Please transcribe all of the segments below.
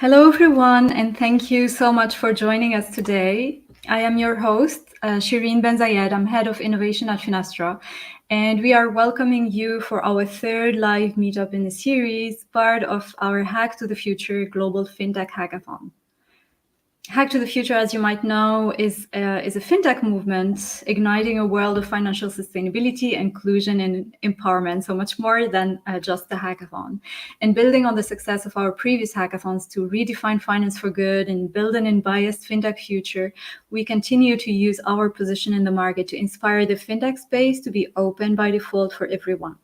Hello, everyone, and thank you so much for joining us today. I am your host, Shireen Benzayed. I'm Head of Innovation at Finastra, and we are welcoming you for our third live meetup in the series, part of our Hack to the Future Global FinTech Hackathon. Hack to the Future, as you might know, is a fintech movement igniting a world of financial sustainability, inclusion, and empowerment, so much more than just the hackathon. And building on the success of our previous hackathons to redefine finance for good and build an unbiased fintech future, we continue to use our position in the market to inspire the fintech space to be open by default for everyone.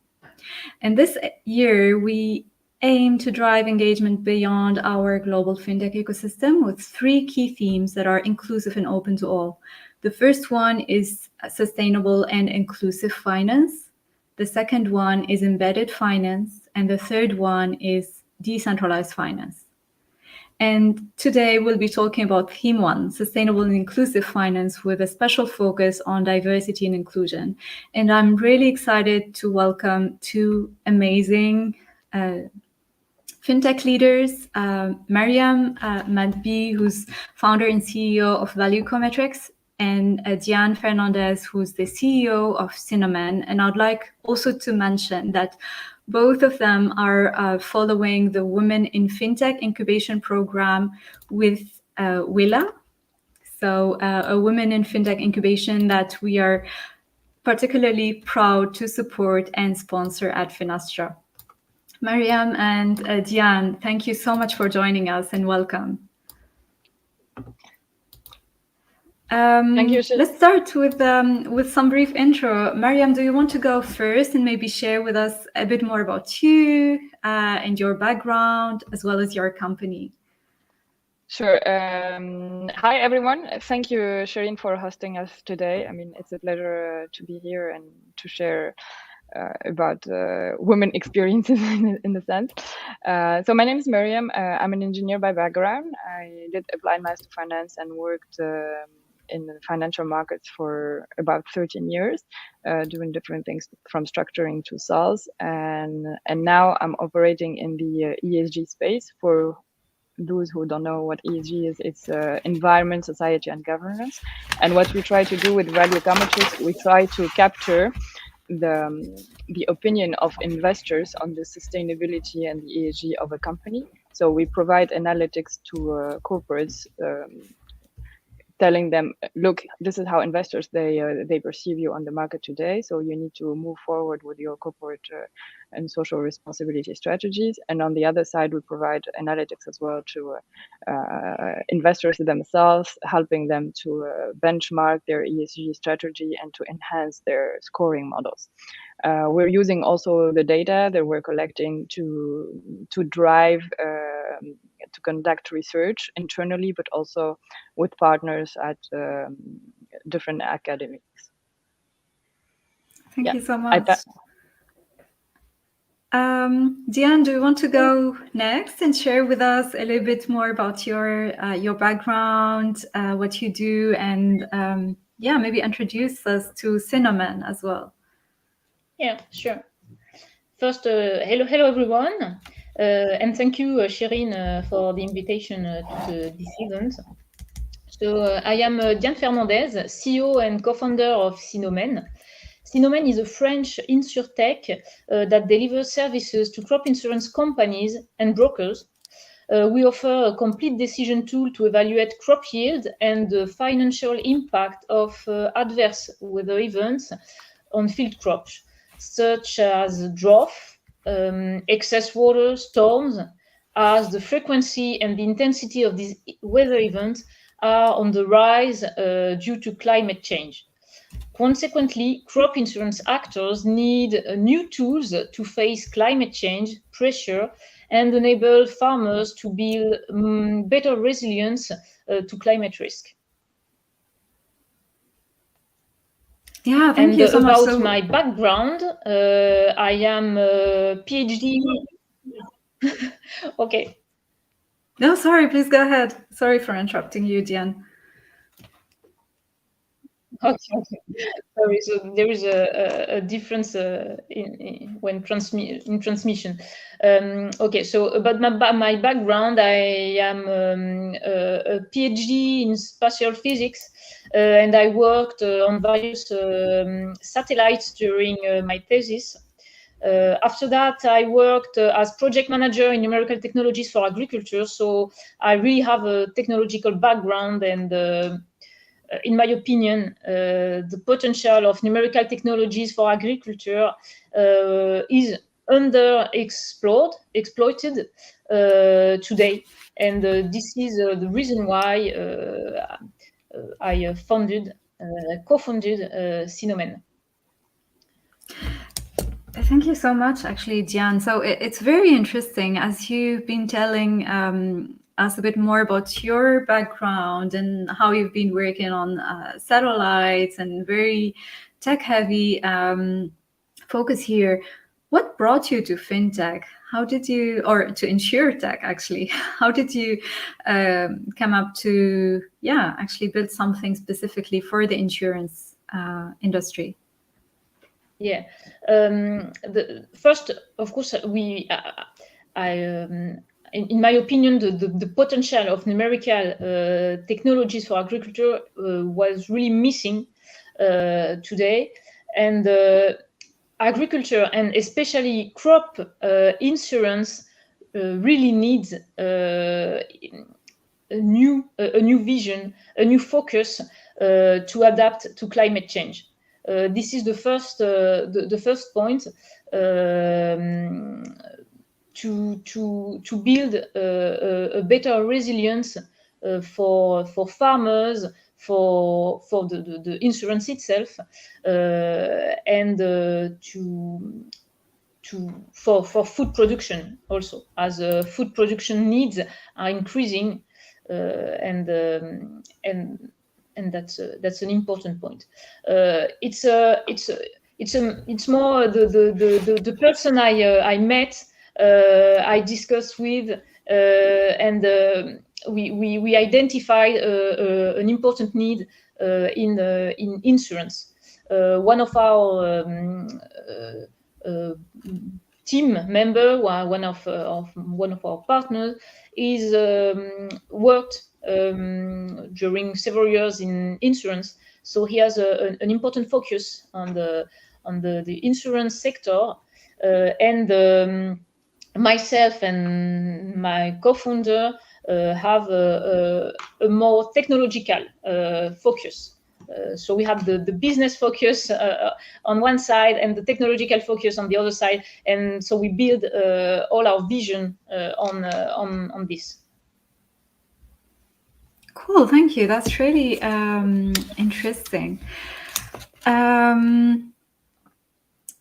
And this year, we aim to drive engagement beyond our global fintech ecosystem with three key themes that are inclusive and open to all. The first one is sustainable and inclusive finance. The second one is embedded finance. And the third one is decentralized finance. And today we'll be talking about theme one, sustainable and inclusive finance, with a special focus on diversity and inclusion. And I'm really excited to welcome two amazing fintech leaders, Mariem Mhadhbi, who's founder and CEO of Valuecometrics, and Diane Fernandez, who's the CEO of Synomen. And I'd like also to mention that both of them are following the Women in Fintech incubation program with WILLA. So a Women in Fintech incubation that we are particularly proud to support and sponsor at Finastra. Mariam and Diane, thank you so much for joining us and welcome. Thank you. Let's start with some brief intro. Mariam, do you want to go first and maybe share with us a bit more about you and your background, as well as your company? Sure. Hi, everyone. Thank you, Shireen, for hosting us today. I mean, it's a pleasure to be here and to share about women experiences in the sense. So my name is Maryam. I'm an engineer by background. I did applied master finance and worked in the financial markets for about 13 years, doing different things from structuring to sales. And now I'm operating in the ESG space. For those who don't know what ESG is, it's environment, society, and governance. And what we try to do with Valuecometrics, we try to capture the opinion of investors on the sustainability and the ESG of a company. So we provide analytics to corporates, telling them, look, this is how investors they perceive you on the market today. So you need to move forward with your corporate and social responsibility strategies. And on the other side, we provide analytics as well to investors themselves, helping them to benchmark their ESG strategy and to enhance their scoring models. We're using also the data that we're collecting to drive to conduct research internally, but also with partners at different academics. Thank you so much. Diane, do you want to go next and share with us a little bit more about your background, what you do, and maybe introduce us to Synomen as well? Yeah, sure. First, hello everyone, and thank you, Shireen, for the invitation to this event. So I am Diane Fernandez, CEO and co-founder of Synomen. Synomen is a French insurtech that delivers services to crop insurance companies and brokers. We offer a complete decision tool to evaluate crop yield and the financial impact of adverse weather events on field crops, such as drought, excess water, storms, as the frequency and the intensity of these weather events are on the rise due to climate change. Consequently, crop insurance actors need new tools to face climate change pressure and enable farmers to build better resilience to climate risk. Yeah, thank you so much. About my background, I am a PhD. Okay. No, sorry, please go ahead. Sorry for interrupting you, Diane. Okay. Sorry. So there is a difference when transmission. Okay. So about my background, I am a PhD in spatial physics, and I worked on various satellites during my thesis. After that, I worked as project manager in numerical technologies for agriculture. So I really have a technological background, and in my opinion, the potential of numerical technologies for agriculture is exploited today. And this is the reason why I co-founded Synomen. Thank you so much, actually, Diane. So it's very interesting as you've been telling us a bit more about your background and how you've been working on satellites and very tech-heavy focus here. What brought you to fintech? How did you, or to insurtech actually? How did you come up to, actually build something specifically for the insurance industry? Yeah. The first, of course, in my opinion, the potential of numerical technologies for agriculture was really missing today, and agriculture and especially crop insurance really needs a new vision, a new focus to adapt to climate change. This is the first point, to build a better resilience for farmers, for the insurance itself, and for food production also, as food production needs are increasing, and that's an important point. It's more the person I met, I discussed with, and we identified an important need in insurance. One of our team member, one of our partners, is worked during several years in insurance, so he has an important focus on the insurance sector, and myself and my co-founder have a more technological focus. So we have the business focus on one side and the technological focus on the other side, and so we build all our vision on this. Cool, thank you. That's really interesting.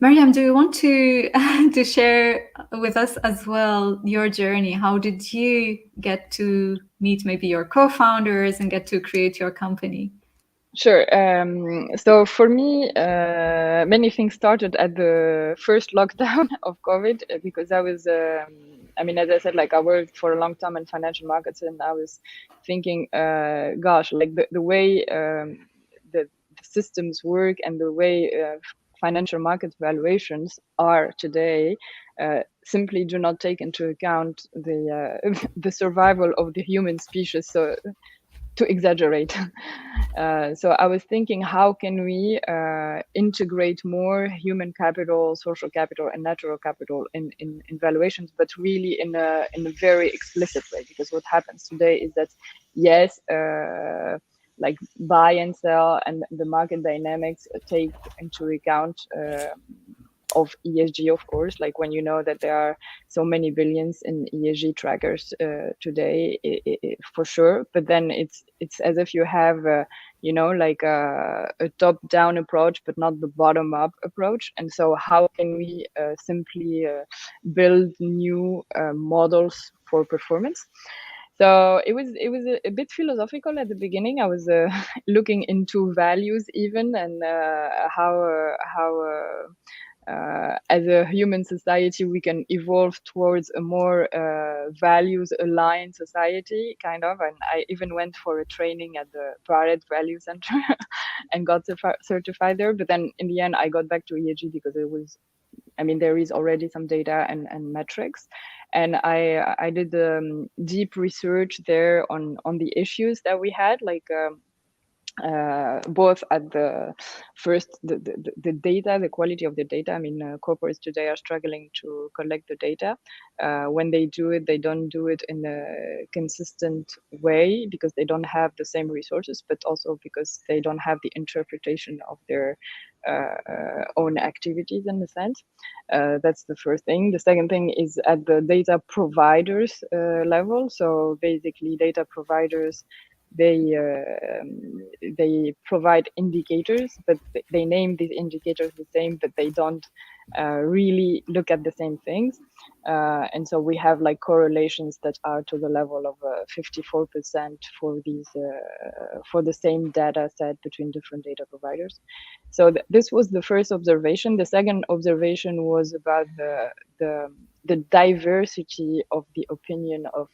Mariam, do you want to to share with us as well your journey? How did you get to meet maybe your co-founders and get to create your company? Sure. So for me, many things started at the first lockdown of COVID, because I was, I mean, as I said, like I worked for a long time in financial markets, and I was thinking, gosh, like the way the systems work and the way financial market valuations are today simply do not take into account the the survival of the human species. So, to exaggerate. So I was thinking, how can we integrate more human capital, social capital, and natural capital in valuations, but really in a very explicit way? Because what happens today is that, yes, like buy and sell and the market dynamics take into account of ESG, of course, like when you know that there are so many billions in ESG trackers today, for sure. But then it's as if you have, you know, like a top-down approach, but not the bottom-up approach. And so how can we simply build new models for performance? So it was a bit philosophical at the beginning. I was looking into values even, and how as a human society, we can evolve towards a more values-aligned society, kind of. And I even went for a training at the Barrett Value Center and got certified there. But then in the end, I got back to ESG because it was, I mean, there is already some data and metrics. And I did deep research there on the issues that we had, like both at the first, the data, the quality of the data. I mean, corporates today are struggling to collect the data. When they do it, they don't do it in a consistent way because they don't have the same resources, but also because they don't have the interpretation of their own activities in a sense. That's the first thing. The second thing is at the data providers level. So basically data providers, they provide indicators, but they name these indicators the same, but they don't really look at the same things. And so we have like correlations that are to the level of 54% for these for the same data set between different data providers. So this was the first observation. The second observation was about the diversity of the opinion of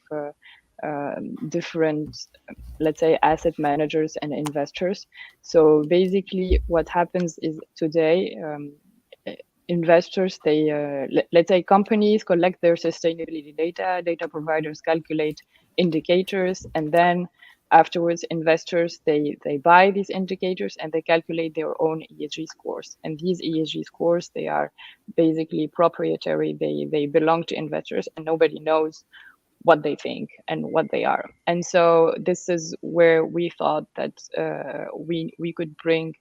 different, let's say, asset managers and investors. So basically what happens is today, investors, they, let's say companies collect their sustainability data, data providers calculate indicators, and then afterwards investors, they buy these indicators and they calculate their own ESG scores. And these ESG scores, they are basically proprietary, they belong to investors and nobody knows what they think and what they are. And so this is where we thought that we could bring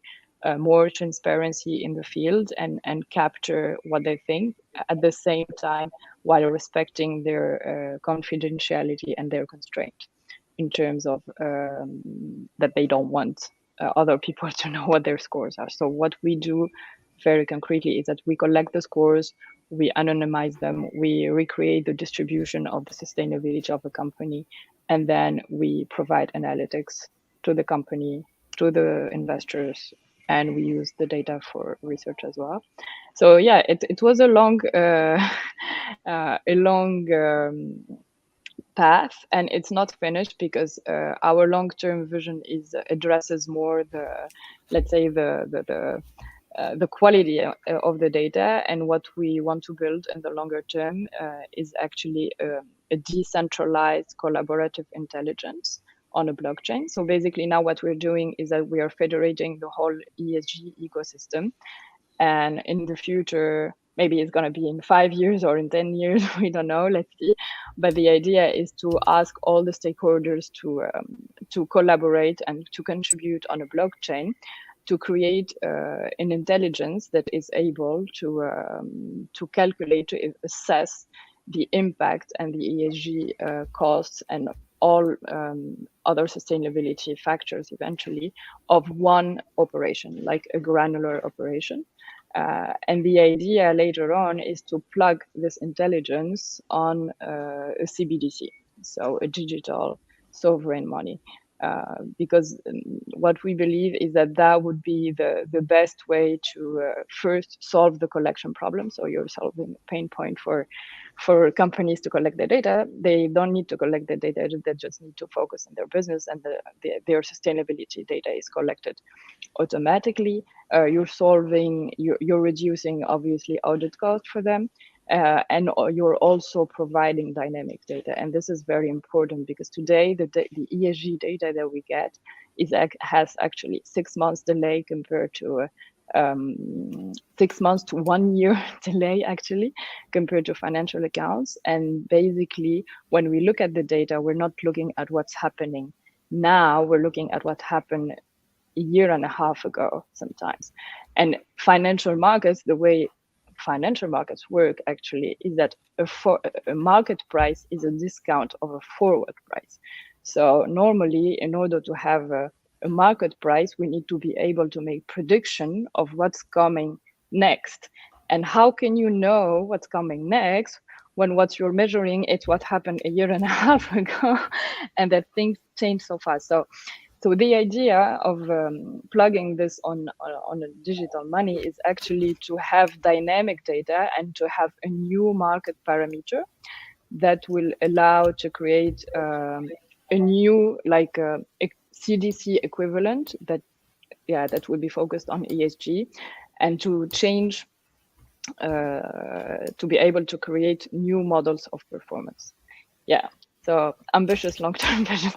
more transparency in the field and capture what they think at the same time while respecting their confidentiality and their constraint in terms of that they don't want other people to know what their scores are. So what we do very concretely is that we collect the scores, we anonymize them, we recreate the distribution of the sustainability of a company, and then we provide analytics to the company, to the investors, and we use the data for research as well. So yeah, it was a long path, and it's not finished because our long-term vision is addresses more the, let's say, the quality of the data, and what we want to build in the longer term is actually a decentralized collaborative intelligence on a blockchain. So basically now what we're doing is that we are federating the whole ESG ecosystem, and in the future, maybe it's going to be in 5 years or in 10 years, we don't know, let's see. But the idea is to ask all the stakeholders to collaborate and to contribute on a blockchain to create an intelligence that is able to calculate, to assess the impact and the ESG costs and all other sustainability factors eventually of one operation, like a granular operation. And the idea later on is to plug this intelligence on a CBDC, so a digital sovereign money. Because what we believe is that that would be the best way to first solve the collection problem. So you're solving a pain point for companies to collect their data. They don't need to collect the data, they just need to focus on their business, and their sustainability data is collected automatically. You're reducing obviously audit costs for them. And you're also providing dynamic data. And this is very important because today the ESG data that we get has actually 6 months delay compared to 6 months to 1 year delay actually compared to financial accounts. And basically when we look at the data, we're not looking at what's happening now, we're looking at what happened a year and a half ago sometimes. And financial markets, the way financial markets work actually is that a market price is a discount of a forward price. So normally, in order to have a market price, we need to be able to make prediction of what's coming next. And how can you know what's coming next when what you're measuring is what happened a year and a half ago, and that things change so fast? So the idea of plugging this on a digital money is actually to have dynamic data and to have a new market parameter that will allow to create a new, like a CDC equivalent that will be focused on ESG, and to change, to be able to create new models of performance. Yeah. So ambitious long-term vision.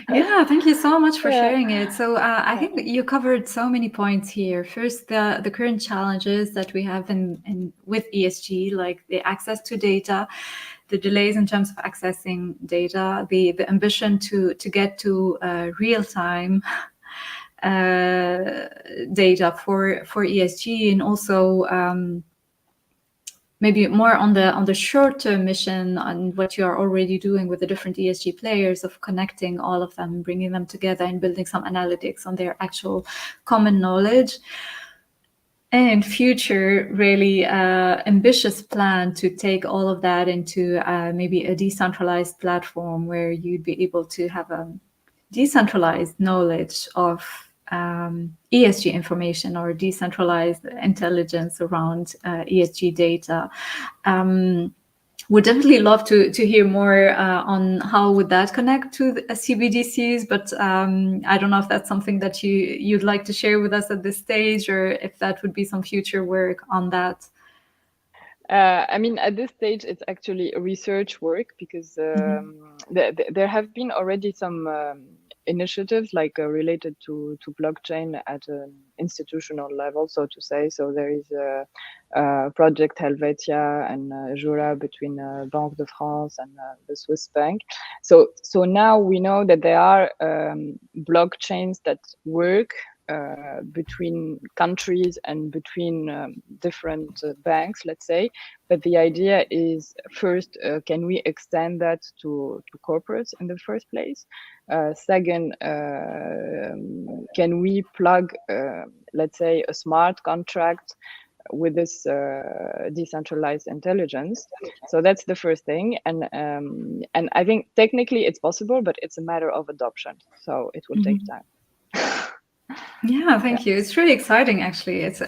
Yeah, thank you so much for sharing it. So I think you covered so many points here. First, the current challenges that we have in with ESG, like the access to data, the delays in terms of accessing data, the ambition to get to real-time data for ESG, and also maybe more on the short-term mission on what you are already doing with the different ESG players, of connecting all of them, bringing them together and building some analytics on their actual common knowledge. And future really ambitious plan to take all of that into maybe a decentralized platform where you'd be able to have a decentralized knowledge of ESG information or decentralized intelligence around ESG data. Would definitely love to hear more on how would that connect to the CBDCs, but I don't know if that's something that you'd like to share with us at this stage, or if that would be some future work on that. I mean, at this stage, it's actually research work, because there have been already some initiatives like related to blockchain at an institutional level, so to say. So there is a project Helvetia and Jura between Banque de France and the Swiss bank. So now we know that there are blockchains that work between countries and between different banks, let's say. But the idea is, first, can we extend that to corporates in the first place? Second, can we plug, let's say, a smart contract with this decentralized intelligence? So that's the first thing. And I think technically it's possible, but it's a matter of adoption. So it will take time. Yeah, thank you. It's really exciting, actually. It's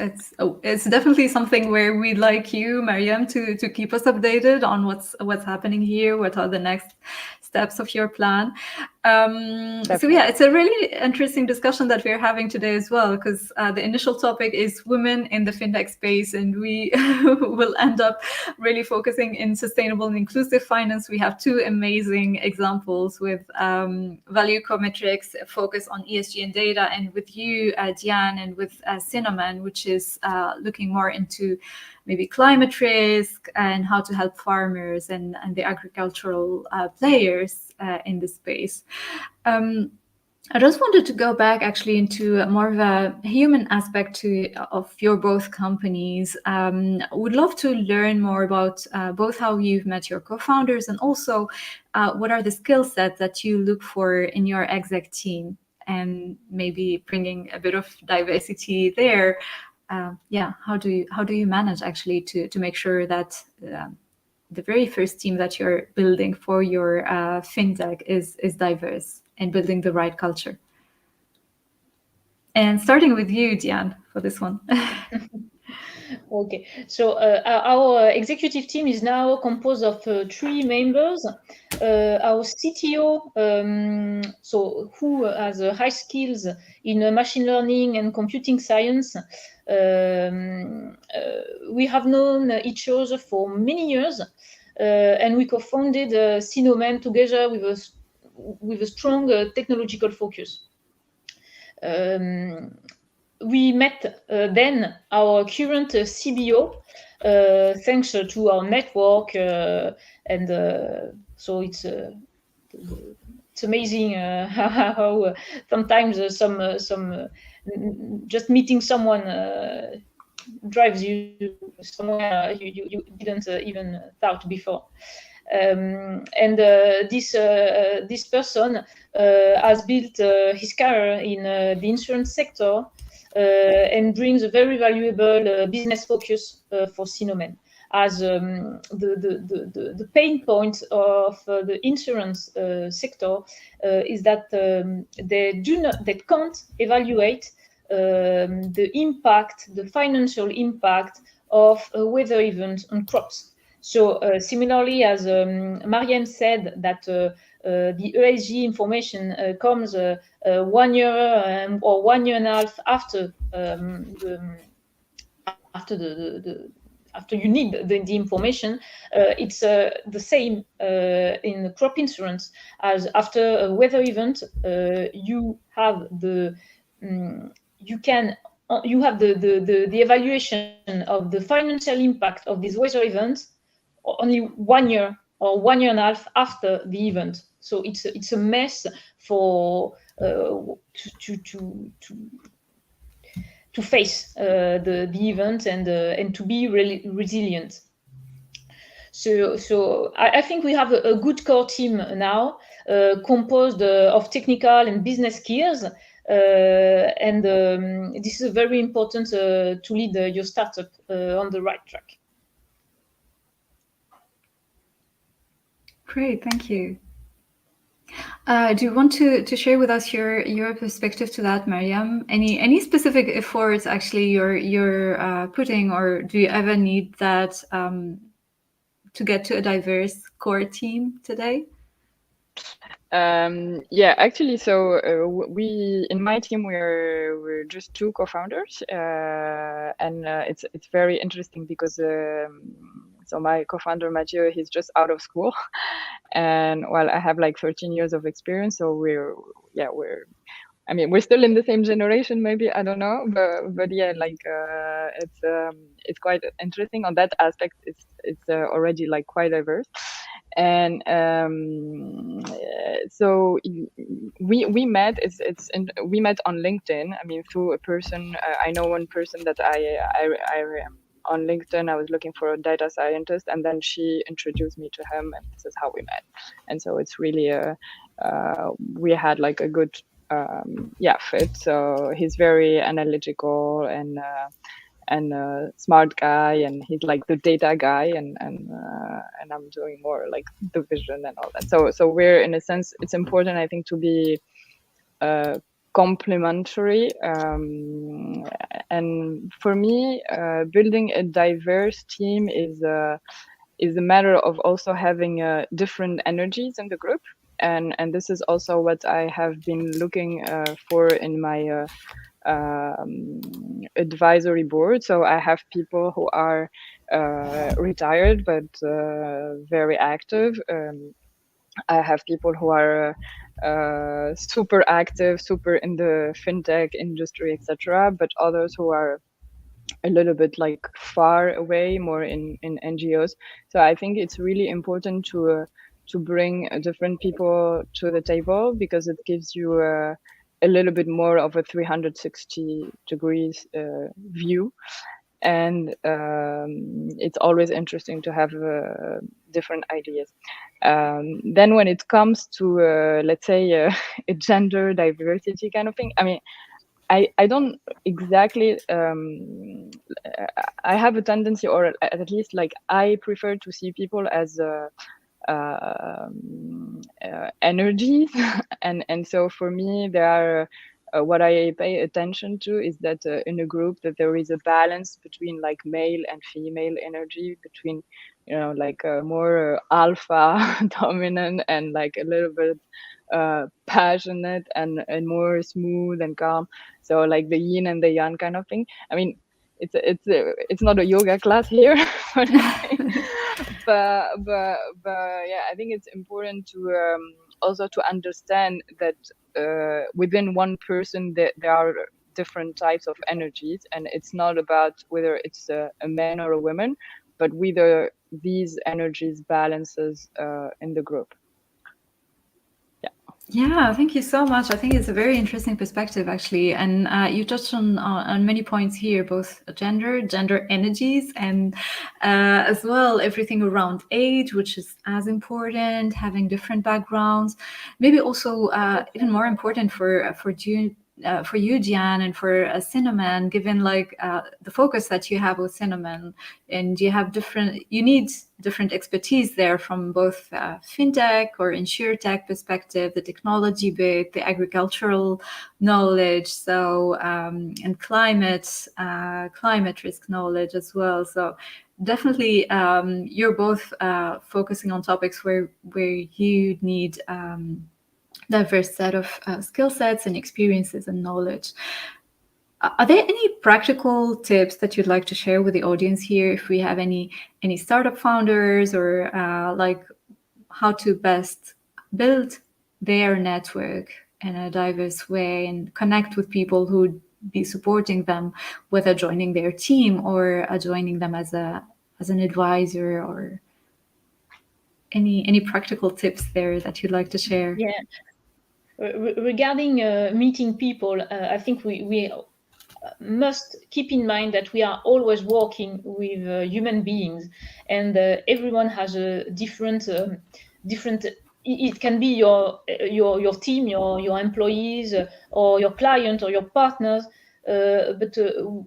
definitely something where we'd like you, Mariam, to keep us updated on what's happening here. What are the next steps of your plan? So yeah, it's a really interesting discussion that we're having today as well, because the initial topic is women in the fintech space, and we will end up really focusing in sustainable and inclusive finance. We have two amazing examples with Valuecometrics, focus on ESG and data, and with you, Diane, and with Synomen, which is looking more into maybe climate risk and how to help farmers and the agricultural players in this space. I just wanted to go back actually into more of a human aspect of your both companies. Would love to learn more about both how you've met your co-founders, and also what are the skill sets that you look for in your exec team, and maybe bringing a bit of diversity there. How do you manage actually to make sure that the very first team that you're building for your fintech is diverse and building the right culture? And starting with you, Diane, for this one. Okay, so our executive team is now composed of 3 members. Our CTO, so who has high skills in machine learning and computing science. We have known each other for many years, and we co-founded Synomen together with a strong technological focus. We met then our current CBO, thanks to our network, and so it's amazing how sometimes some just meeting someone drives you somewhere you didn't even thought before. And this person has built his career in the insurance sector, and brings a very valuable business focus for Synomen. as the pain point of the insurance sector is that they can't evaluate the impact, the financial impact of a weather event on crops. So similarly, as Mariam said, that the ESG information comes 1 year or 1 year and a half after after you need the information. It's the same in crop insurance, as after a weather event, you have the evaluation of the financial impact of these weather events only 1 year or 1 year and a half after the event. So it's a mess for to face the event and to be really resilient. So I think we have a good core team now, composed of technical and business skills, and this is very important to lead your startup on the right track. Great, thank you. Do you want to share with us your perspective to that, Mariam? Any specific efforts actually you're putting, or do you ever need that to get to a diverse core team today? Yeah, actually, so we in my team we're just 2 co-founders, and it's very interesting because so my co-founder Mathieu, he's just out of school, and well, I have like 13 years of experience, so we're still in the same generation, maybe, I don't know, but yeah, like it's quite interesting on that aspect. It's already like quite diverse. And so we met. We met on LinkedIn. I mean, through a person. I know one person that I on LinkedIn. I was looking for a data scientist, and then she introduced me to him, and this is how we met. And so it's really we had like a good fit. So he's very analytical and a smart guy, and he's like the data guy, and I'm doing more like the vision and all that. So we're, in a sense, it's important, I think, to be complementary, and for me, building a diverse team is a matter of also having different energies in the group, and this is also what I have been looking for in my advisory board. So I have people who are retired but very active. I have people who are super active, super in the fintech industry, etc., but others who are a little bit like far away, more in NGOs. So I think it's really important to bring different people to the table, because it gives you a little bit more of a 360 degrees view. And it's always interesting to have different ideas. Then when it comes to, let's say, a gender diversity kind of thing, I mean, I don't exactly, I have a tendency, or at least like I prefer to see people as energies. and so for me, there are what I pay attention to is that in a group that there is a balance between like male and female energy, between, you know, like more alpha dominant and like a little bit passionate and more smooth and calm. So like the yin and the yang kind of thing. I mean, it's not a yoga class here, but yeah, I think it's important to also to understand that within one person there are different types of energies, and it's not about whether it's a man or a woman, but whether these energies balances in the group. Yeah, thank you so much. I think it's a very interesting perspective, actually. And you touched on many points here, both gender energies, and as well everything around age, which is as important, having different backgrounds. Maybe also even more important for for you, Diane, and for Synomen, given like the focus that you have with Synomen, and you need different expertise there from both fintech or insurtech perspective, the technology bit, the agricultural knowledge, so and climate risk knowledge as well. So definitely, you're both focusing on topics where you need diverse set of skill sets and experiences and knowledge. Are there any practical tips that you'd like to share with the audience here? If we have any startup founders, or like how to best build their network in a diverse way and connect with people who would be supporting them, whether joining their team or joining them as an advisor, or any practical tips there that you'd like to share? Yeah. Regarding meeting people, I think we must keep in mind that we are always working with human beings, and everyone has a different. It can be your team, your employees, or your client, or your partners. But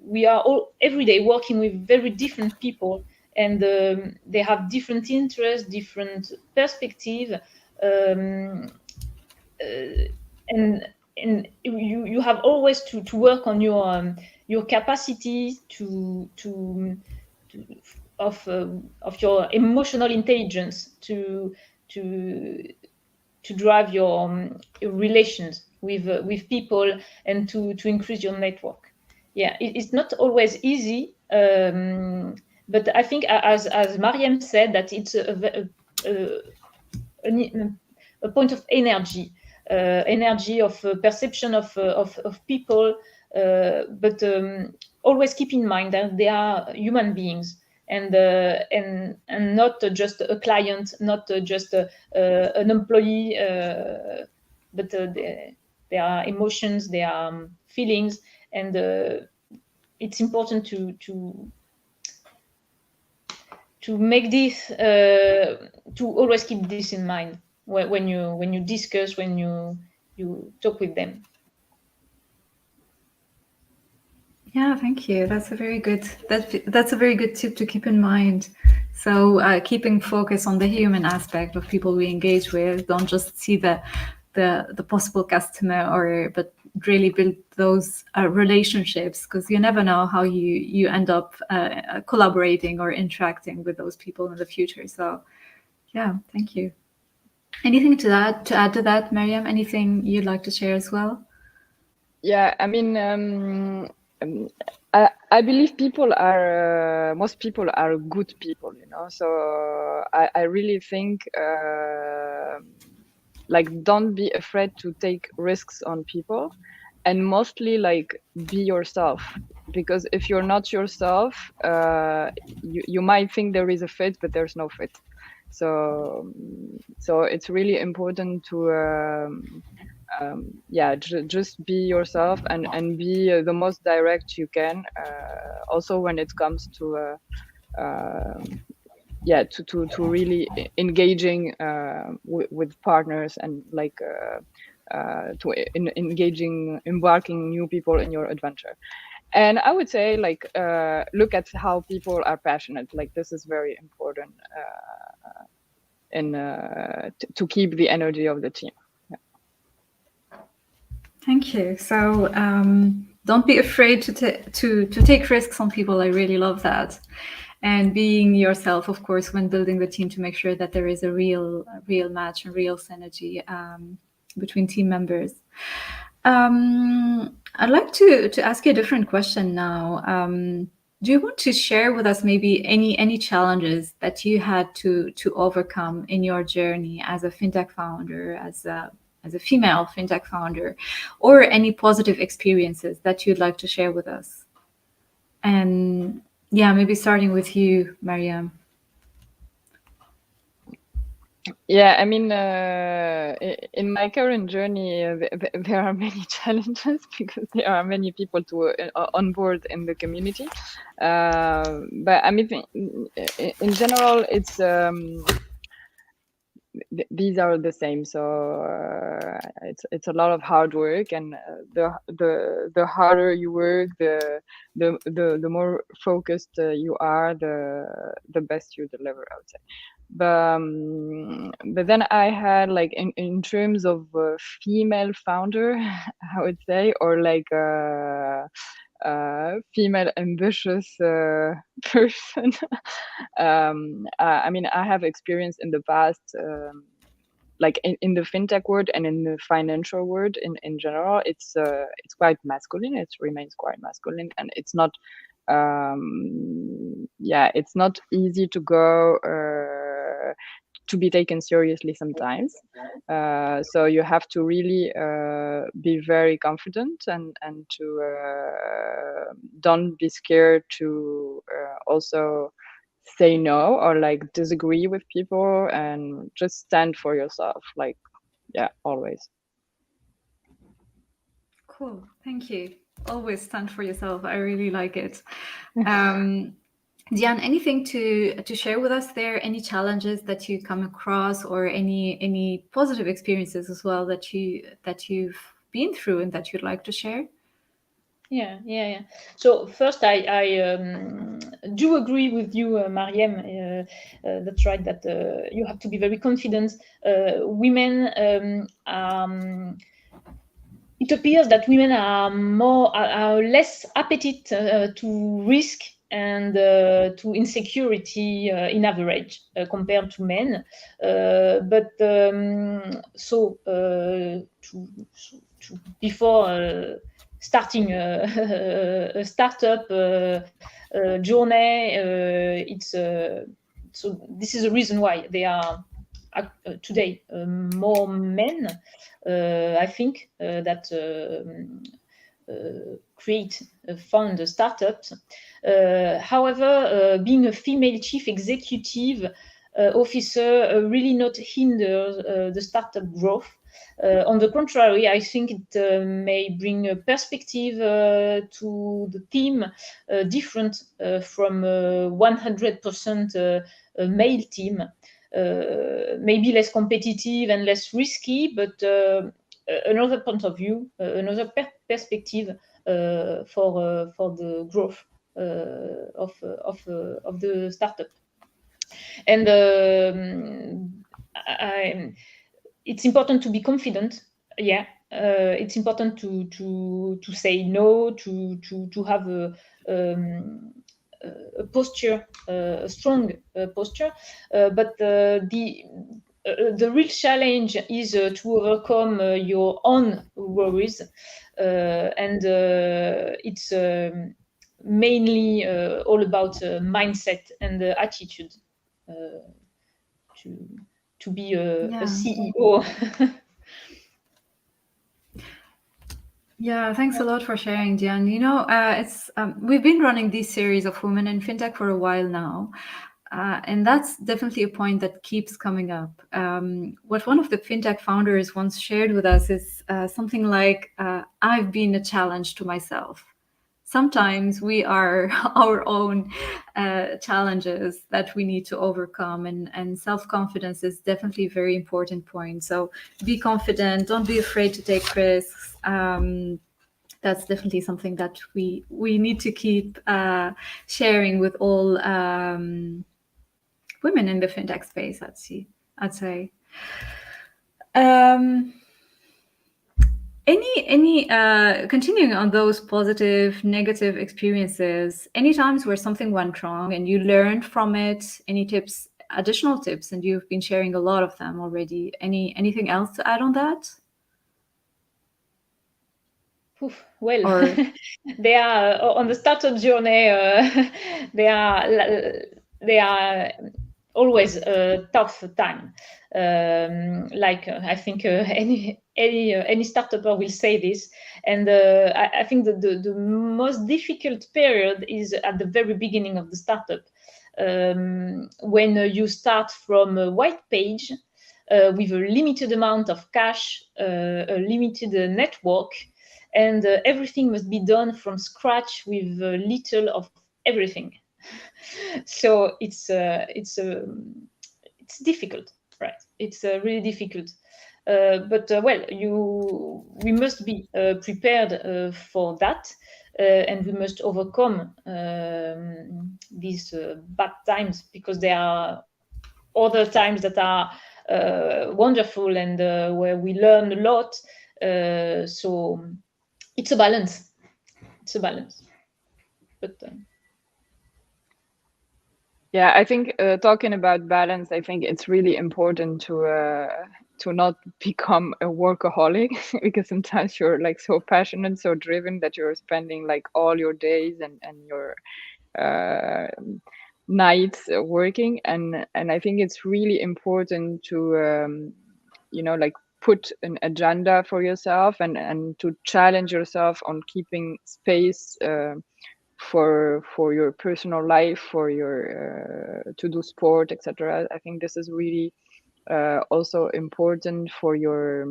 we are all every day working with very different people, and they have different interests, different perspectives. And you have always to work on your capacity of your emotional intelligence to drive your relations with people, and to increase your network. Yeah, it's not always easy, but I think, as Mariam said, that it's a point of energy. Of perception of people, but always keep in mind that they are human beings, and not just a client, not just an employee, but there are emotions, there are feelings, and it's important to make this, to always keep this in mind when you discuss, when you talk with them. Yeah, thank you. That's a very good tip to keep in mind. So keeping focus on the human aspect of people we engage with. Don't just see the possible customer, but really build those relationships, because you never know how you end up collaborating or interacting with those people in the future. So yeah, thank you. Anything to add to that, Mariam? Anything you'd like to share as well? Yeah, I mean, I believe most people are good people, So I really think, like, don't be afraid to take risks on people, and mostly like be yourself. Because if you're not yourself, you might think there is a fit, but there's no fit. So it's really important to just be yourself, and be the most direct you can. Also, when it comes to to really engaging with partners, and like embarking new people in your adventure. And I would say, like, look at how people are passionate. Like, this is very important to keep the energy of the team. Yeah. Thank you. So don't be afraid to take risks on people. I really love that. And being yourself, of course, when building the team, to make sure that there is a real match and real synergy between team members. I'd like to ask you a different question now. Do you want to share with us maybe any challenges that you had to overcome in your journey as a fintech founder, as a female fintech founder, or any positive experiences that you'd like to share with us? And yeah, maybe starting with you, Mariam. Yeah, I mean, in my current journey, there are many challenges, because there are many people to onboard in the community. But I mean, in general, it's these are the same. So it's a lot of hard work, and the harder you work, the more focused you are, the best you deliver, I would say. But then I had, like, in terms of female founder, I would say, or like female ambitious person. I mean, I have experience in the past, like in the fintech world and in the financial world in general. It's quite masculine. It remains quite masculine, and it's not it's not easy to go to be taken seriously sometimes. So you have to really be very confident, and to don't be scared to also say no, or like disagree with people, and just stand for yourself, like, yeah, always. Cool, thank you. Always stand for yourself. I really like it. Diane, anything to share with us there? Any challenges that you come across, or any positive experiences as well that you've been through and that you'd like to share? Yeah. So first, I do agree with you, Mariem. That's right, that you have to be very confident. Women, it appears that women are less appetite to risk and to insecurity in average compared to men. But before starting a startup journey, so this is a reason why they are today more men, I think, that fund startups. However, being a female chief executive officer really not hinders the startup growth. On the contrary, I think it may bring a perspective to the team different from 100% male team. Maybe less competitive and less risky, but another point of view, another perspective for the growth of the startup. And it's important to be confident. Yeah, it's important to say no, to have a posture, a strong posture. But the real challenge is to overcome your own worries, and it's mainly all about mindset and attitude to be a CEO. Yeah, thanks a lot for sharing, Diane. You know, it's we've been running this series of Women in Fintech for a while now, and that's definitely a point that keeps coming up. What one of the Fintech founders once shared with us is something like, I've been a challenge to myself. Sometimes we are our own challenges that we need to overcome, and self-confidence is definitely a very important point. So be confident, don't be afraid to take risks. That's definitely something that we need to keep sharing with all women in the fintech space, I'd say. Any continuing on those positive, negative experiences, any times where something went wrong and you learned from it, any tips, additional tips, and you've been sharing a lot of them already. Anything else to add on that? Well, they are on the startup journey. They are always a tough time. Like I think any startup will say this, and I think the most difficult period is at the very beginning of the startup, when you start from a white page with a limited amount of cash, a limited network, and everything must be done from scratch with little of everything. So it's difficult. right. It's really difficult. But well, we must be prepared for that, and we must overcome these bad times, because there are other times that are wonderful and where we learn a lot. So it's a balance. It's a balance. But yeah, I think talking about balance, I think it's really important to not become a workaholic, because sometimes you're like so passionate, so driven, that you're spending like all your days and your nights working, and I think it's really important to you know, like put an agenda for yourself and to challenge yourself on keeping space for your personal life, for your to do sport, etc. I think this is really also important for your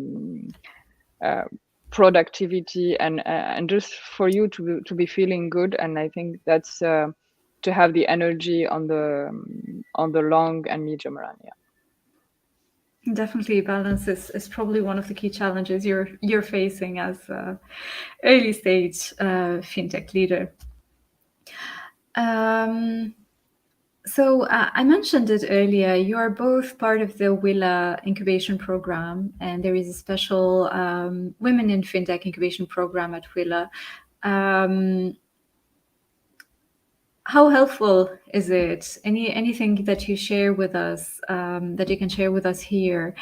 productivity and just for you to be feeling good. And I think that's to have the energy on the long and medium run. Yeah, Definitely, balance is probably one of the key challenges you're facing as a early stage fintech leader. So I mentioned it earlier. You are both part of the WILLA incubation program, and there is a special Women in Fintech incubation program at WILLA. How helpful is it? Anything that you share with us, that you can share with us here?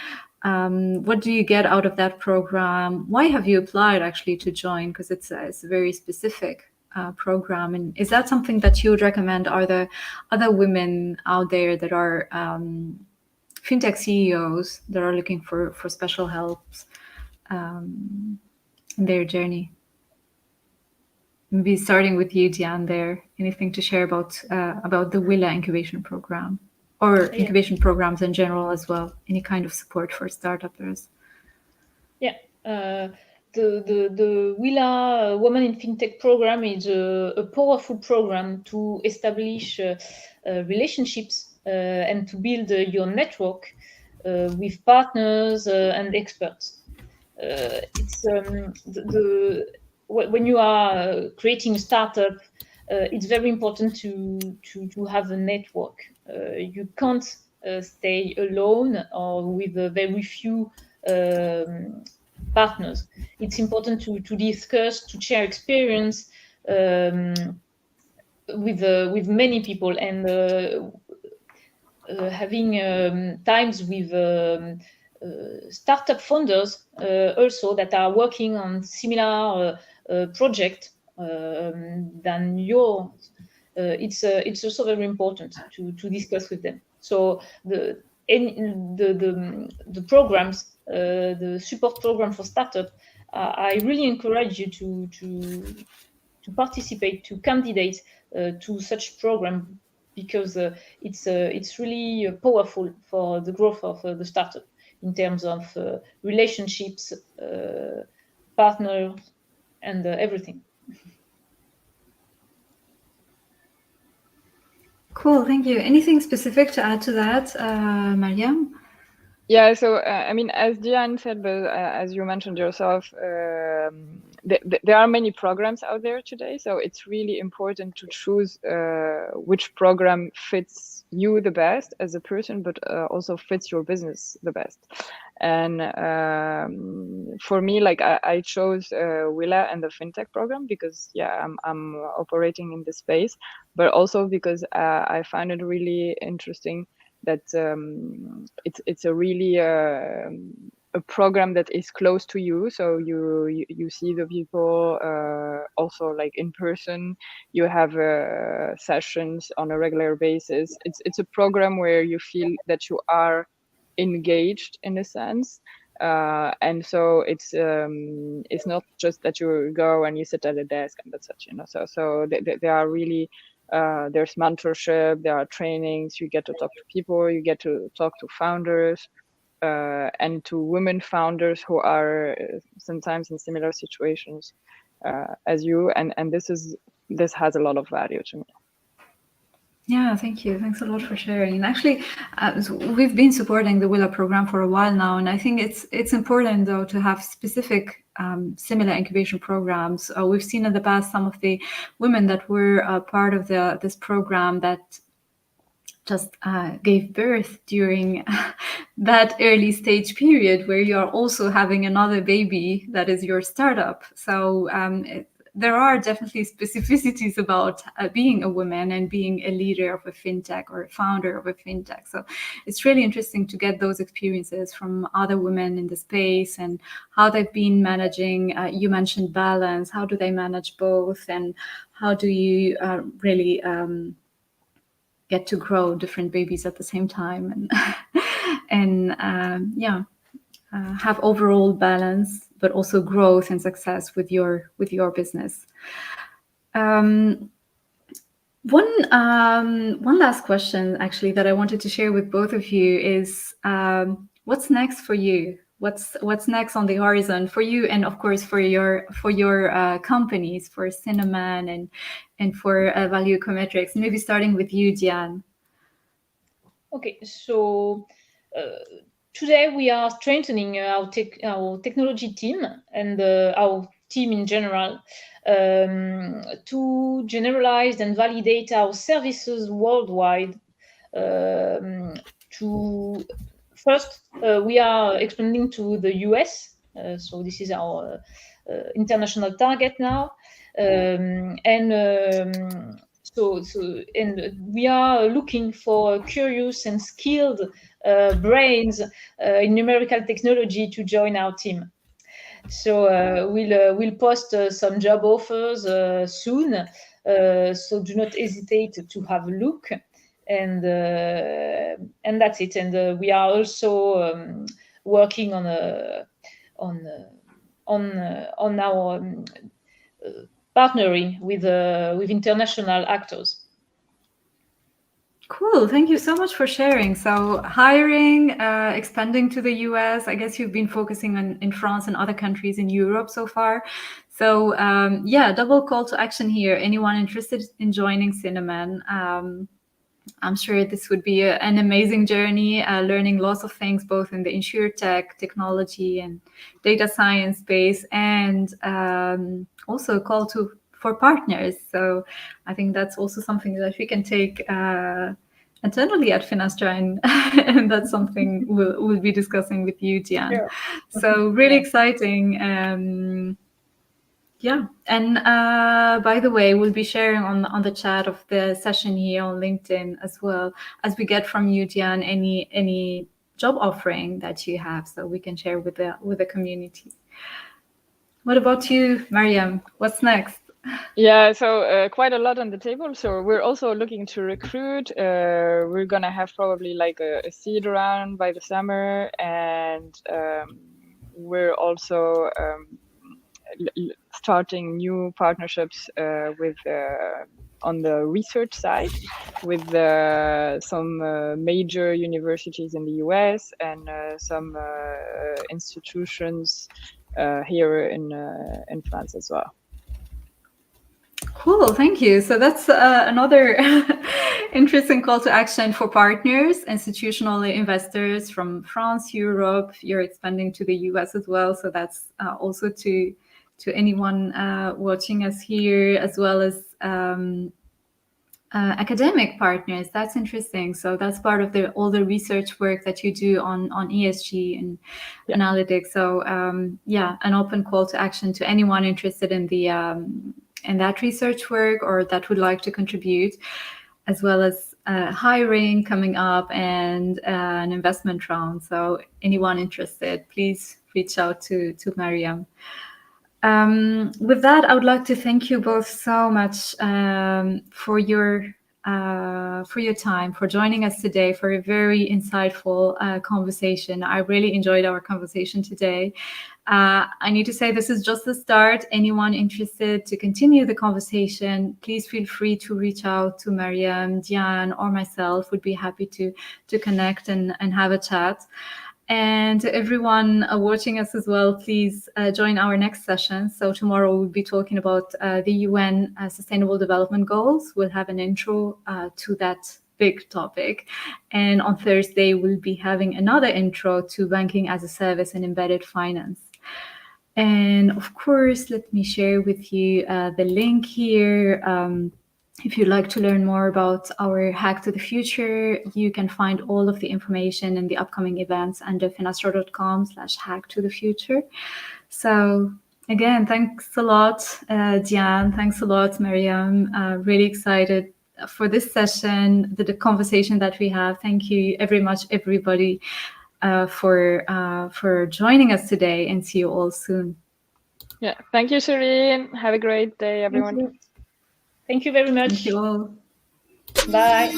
What do you get out of that program? Why have you applied actually to join? Because it's a very specific program. And is that something that you would recommend? Are there other women out there that are fintech CEOs that are looking for special helps in their journey? Maybe starting with you, Diane, there. Anything to share about the WILLA incubation program, or incubation programs in general as well? Any kind of support for startups? Yeah, the WILLA Women in Fintech program is a powerful program to establish relationships and to build your network with partners and experts. It's when you are creating a startup, it's very important to have a network. You can't stay alone or with very few partners. It's important to discuss, to share experience with many people, and having times with startup founders also that are working on similar project than yours. It's also very important to discuss with them. So the programs, the support program for startup, I really encourage you to participate, to candidate to such program, because it's really powerful for the growth of the startup in terms of relationships, partners, and everything. Cool, thank you. Anything specific to add to that, Mariam? Yeah, so I mean, as Diane said, but as you mentioned yourself, there are many programs out there today. So it's really important to choose which program fits you the best as a person, but also fits your business the best. And for me, like I chose WILLA and the FinTech program because, yeah, I'm operating in this space, but also because I find it really interesting that it's a really a program that is close to you, so you see the people also like in person. You have sessions on a regular basis. It's a program where you feel that you are engaged in a sense, and so it's not just that you go and you sit at a desk and that's such, you know. So they are really there's mentorship, there are trainings, you get to talk to people, you get to talk to founders and to women founders who are sometimes in similar situations as you, and this has a lot of value to me. Yeah, thank you. Thanks a lot for sharing. And actually, we've been supporting the WILLA program for a while now, and I think it's important though to have specific similar incubation programs. We've seen in the past some of the women that were part of this program that just gave birth during that early stage period where you are also having another baby that is your startup. So there are definitely specificities about being a woman and being a leader of a fintech or a founder of a fintech. So it's really interesting to get those experiences from other women in the space and how they've been managing. You mentioned balance. How do they manage both? And how do you really get to grow different babies at the same time and have overall balance, but also growth and success with your business. One last question, actually, that I wanted to share with both of you is what's next for you? What's next on the horizon for you, and of course for your companies, for Synomen and for Valuecometrics. Maybe starting with you, Diane. Okay, so today we are strengthening our technology team and our team in general to generalize and validate our services worldwide. First, we are expanding to the US, so this is our international target now, So we are looking for curious and skilled brains in numerical technology to join our team. So we'll post some job offers soon. So do not hesitate to have a look. And that's it. And we are also working on our partnering with international actors. Cool. Thank you so much for sharing. So hiring, expanding to the US, I guess you've been focusing in France and other countries in Europe so far. So double call to action here. Anyone interested in joining Synomen? I'm sure this would be an amazing journey, learning lots of things, both in the insurtech, technology and data science space, and also a call for partners. So I think that's also something that we can take internally at Finastra, and that's something we'll be discussing with you, Diane. Sure. So really exciting. Yeah, and by the way, we'll be sharing on the chat of the session here on LinkedIn, as well as we get from you, Diane, any job offering that you have, so we can share with the community. What about you, Mariam? What's next? Yeah, so quite a lot on the table. So we're also looking to recruit. We're gonna have probably like a seed round by the summer, and we're also starting new partnerships with on the research side with some major universities in the US and some institutions here in France as well. Cool, thank you. So that's another interesting call to action for partners, institutional investors from France, Europe. You're expanding to the US as well. So that's also to anyone watching us here, as well as academic partners. That's interesting. So that's part of all the research work that you do on ESG and analytics. So an open call to action to anyone interested in the in that research work or that would like to contribute, as well as hiring coming up and an investment round. So anyone interested, please reach out to Mariam. With that, I would like to thank you both so much for your time, for joining us today, for a very insightful conversation. I really enjoyed our conversation today. I need to say this is just the start. Anyone interested to continue the conversation, please feel free to reach out to Mariam, Diane, or myself. Would be happy to connect and have a chat. And to everyone watching us as well, please join our next session. So tomorrow we'll be talking about the UN Sustainable Development Goals. We'll have an intro to that big topic. And on Thursday, we'll be having another intro to banking as a service and embedded finance. And of course, let me share with you the link here. If you'd like to learn more about our Hack to the Future, you can find all of the information and the upcoming events under finastra.com/hack-to-the-future. So again, thanks a lot, Diane. Thanks a lot, Mariam. Really excited for this session, the conversation that we have. Thank you very much, everybody, for joining us today, and see you all soon. Yeah, thank you, Shireen. Have a great day, everyone. Thank you very much. Thank you all. Bye.